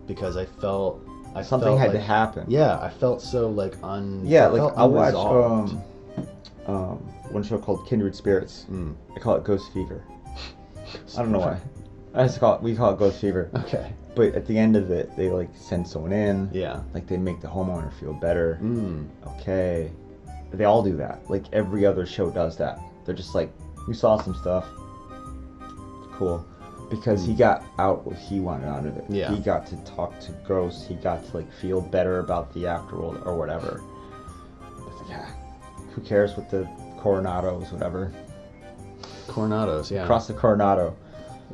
because I felt something had like, to happen. Yeah, I felt so like I watched one show called Kindred Spirits. I call it Ghost Fever. I don't know why. We call it Ghost Fever. Okay. But at the end of it, they like send someone in. Yeah. Like they make the homeowner feel better. Okay. They all do that. Like every other show does that. They're just like, we saw some stuff. Cool. Because he got out what he wanted out of it. Yeah. He got to talk to ghosts. He got to like feel better about the afterworld or whatever. Who cares what the Coronados, whatever. Coronados, yeah. Cross the Coronado.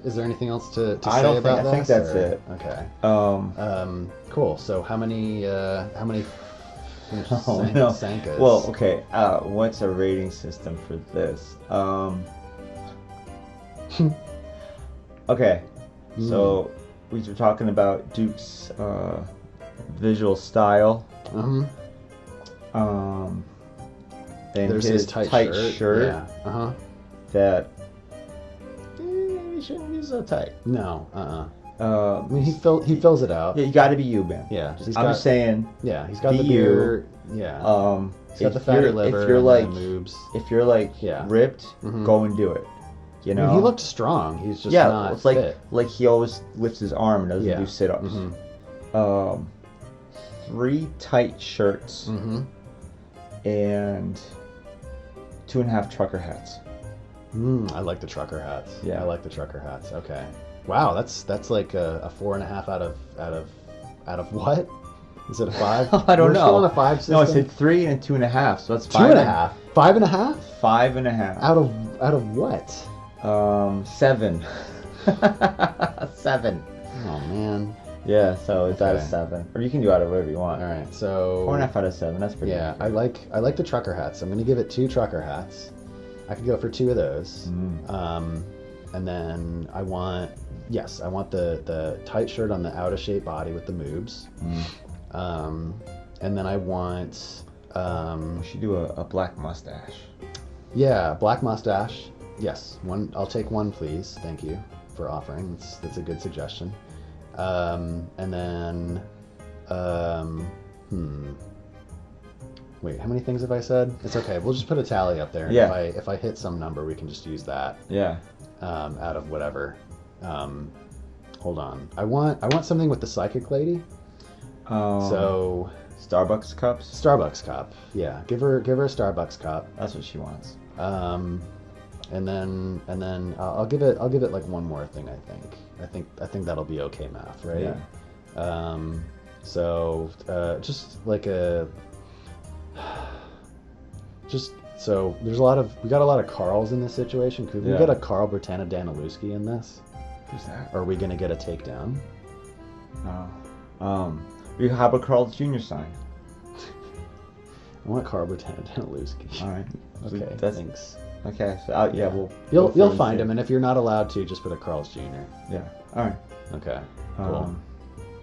Is there anything else to I say don't about think, I think this, that's it. Okay. Cool. So how many Sankas? Well, okay. What's a rating system for this? Okay. So we were talking about Duke's visual style. in There's his his tight shirt Yeah. Uh-huh. that maybe shouldn't be so tight. No. Uh, I mean, he fills it out. yeah, you got to be you, man. Yeah. I'm just saying. Yeah, he's got be the you. beer. Yeah. He's got the fatty liver. If you're and like the moobs. if you're like Yeah. ripped, Mhm. go and do it. You I know. mean, he looked strong. He's just yeah, not it's like fit. like he always lifts his arm and doesn't Yeah. do sit-ups. Mhm. 3 tight shirts Mhm. and 2.5 trucker hats. I like the trucker hats. Yeah. I like the trucker hats. Okay. Wow, that's like a 4.5 out of what? Is it a 5? I don't We're know. still on a 5 system. No, I said 3 and 2.5, so that's 2.5. 5.5? 5.5. Out of what? 7. 7. Oh man. Yeah, so it's out of Okay. 7. Or you can do out of whatever you want. All right. So 4.5 out of 7. That's pretty yeah, good. I like the trucker hats. I'm gonna give it 2 trucker hats. I could go for 2 of those. And then I want the tight shirt on the out of shape body with the moobs. And then I want We should do a black mustache. yeah, black mustache. Yes, one. I'll take one, please. Thank you for offering. That's a good suggestion. And then, wait, how many things have I said? It's okay. We'll just put a tally up there. And Yeah. if I hit some number, we can just use that. Yeah. Out of whatever. Hold on. I want something with the psychic lady. So Starbucks cups. Starbucks cup. Yeah, give her a Starbucks cup. That's what she wants. And then I'll give it like one more thing. I think that'll be okay, math, right? Yeah. So just like so we got a lot of Carls in this situation. Could we Yeah. get a Carl Bertana Danilewski in this? Who's that? Or are we gonna get a takedown? No. We have a Carl Jr. sign. I want Carl Bertana Danilewski. All right. Okay, That's, thanks. okay. So yeah, we'll. You'll go through find see. him, and if you're not allowed to, just put a Carl's Jr. Yeah. All right. Okay. Cool. Um,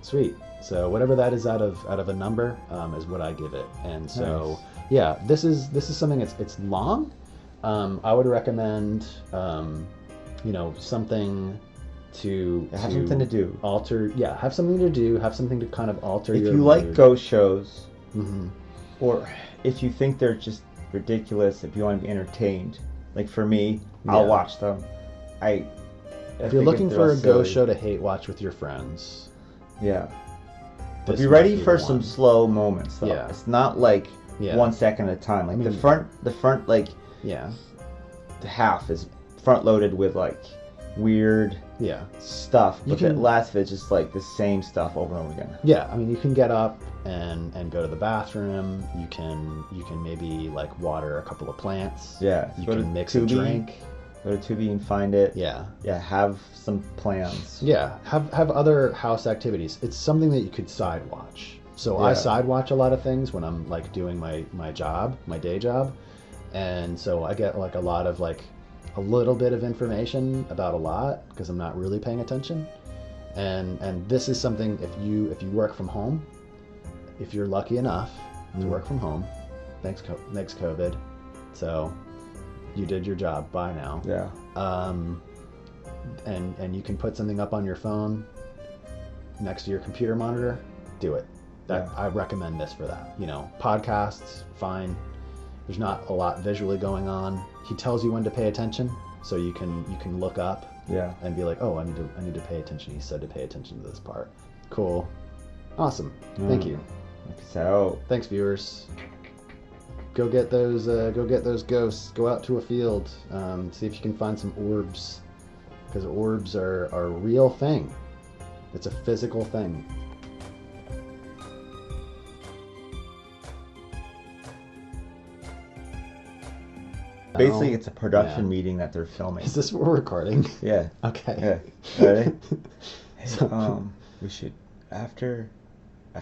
Sweet. So whatever that is out of a number is what I give it. And so Nice. yeah, this is something it's long. I would recommend something to have something to do. alter. Yeah, have something to do. Have something to kind of alter If your you like mood. ghost shows, Mhm. or if you think they're just ridiculous, if you want to be entertained, like for me, I'll Yeah. watch them. If you're looking for a ghost show to hate watch with your friends, yeah. But this be might ready be for the some one. slow moments, though. Yeah. It's not like Yeah. 1 second at a time. Like I mean- the front, like Yeah. the half is front loaded with like weird Yeah. stuff, You but the can- last of it's just like the same stuff over and over again. Yeah, I mean, you can get up and go to the bathroom. You can maybe like water a couple of plants. Yeah. You Go to can mix a Tubi. drink. Go to Tubi and find it. Yeah. Yeah. Have some plans. Yeah. Have other house activities. It's something that you could side watch. So I Yeah. side watch a lot of things when I'm like doing my job, my day job, and so I get like a lot of like a little bit of information about a lot because I'm not really paying attention. And this is something if you work from home, if you're lucky enough to work from home, thanks COVID, so you did your job. Bye now. Yeah. And you can put something up on your phone next to your computer monitor. Do it. Yeah. I recommend this for that. Podcasts, fine. There's not a lot visually going on. He tells you when to pay attention, so you can look up Yeah. and be like, oh, I need to pay attention. He said to pay attention to this part. Cool. Awesome. Thank you. So Thanks, viewers. Go get those ghosts. Go out to a field. See if you can find some orbs, because orbs are a real thing. It's a physical thing. basically, it's a production Yeah. meeting that they're filming. Is this what we're recording? Yeah. Okay. Yeah. Ready? Hey, So- we should after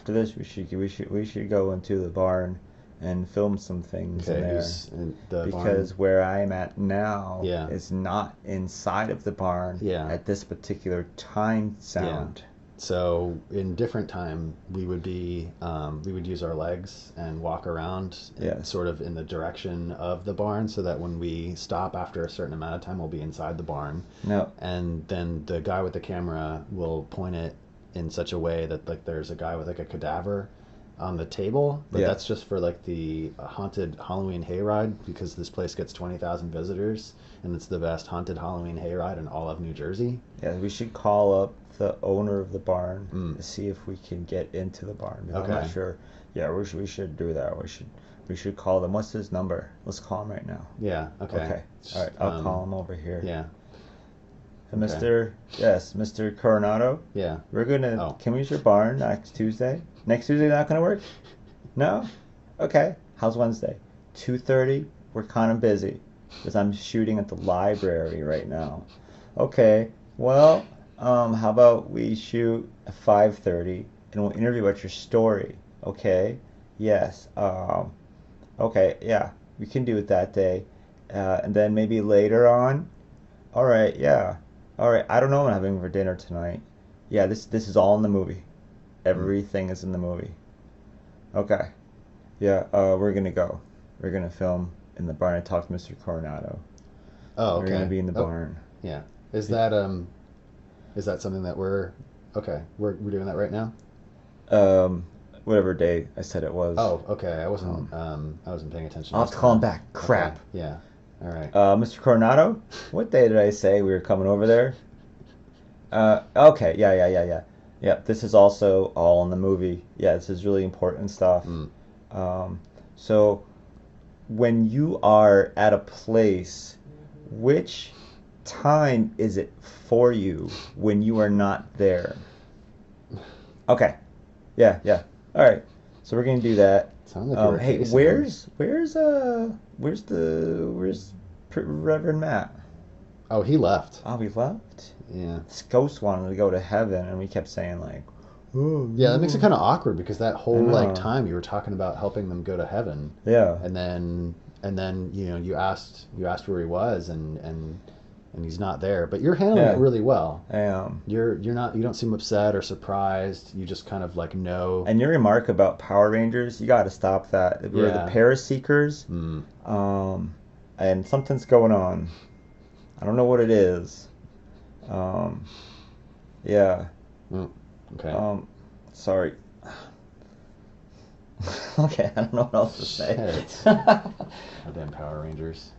this we should go into the barn and film some things in there, who's in the because barn? where I'm at now Yeah. is not inside of the barn Yeah. at this particular time sound. So in different time, we would use our legs and walk around, Yes. sort of in the direction of the barn, so that when we stop after a certain amount of time, we'll be inside the barn. No. And then the guy with the camera will point it in such a way that like there's a guy with like a cadaver on the table, but Yeah. that's just for like the haunted Halloween hayride, because this place gets 20,000 visitors, and it's the best haunted Halloween hayride in all of New Jersey. Yeah, we should call up the owner of the barn to see if we can get into the barn. Because I'm not Okay. sure. Yeah, we should do that. We should call them. What's his number? Let's call him right now. Yeah. Okay. Okay. All right. I'll call him over here. Yeah. And Mr. Coronado. Yeah. We're gonna. Oh. Can we use your barn next Tuesday? Next Tuesday not gonna work? No. Okay. How's Wednesday? 2:30. We're kind of busy because I'm shooting at the library right now. Okay. Well, how about we shoot at 5:30 and we'll interview about your story. Okay. Yes. Okay. Yeah. We can do it that day, and then maybe later on. All right. Yeah. All right. I don't know what I'm having for dinner tonight. Yeah. This is all in the movie. Everything is in the movie. Okay. Yeah. We're gonna go. We're gonna film in the barn. I talked to Mr. Coronado. Oh, okay. We're gonna be in the barn. Yeah. Is that something that we're doing that right now? Whatever day I said it was. Oh, okay. I wasn't paying attention. I'll have to call him back. Crap. Okay. Yeah. All right. Mr. Coronado, what day did I say we were coming over there? Okay. Yeah. Yeah, this is also all in the movie. Yeah, this is really important stuff. So, when you are at a place, which time is it for you when you are not there? Okay. Yeah. All right. So we're gonna do that. Sounds like you were Hey, chasing where's Reverend Matt? Oh, he left. Oh, he left. Yeah. This ghost wanted to go to heaven, and we kept saying like, "Oh, Yeah, that makes it kind of awkward, because that whole I like know. time you were talking about helping them go to heaven, yeah." and then you asked where he was, and he's not there, but you're handling Yeah. it really well. I am. You don't seem upset or surprised. You just kind of like know. And your remark about Power Rangers, you got to stop that. We're Yeah. the Paraseekers, and something's going on. I don't know what it is. Yeah. Okay. Sorry. Okay, I don't know what else to say. Shit. Goddamn Power Rangers.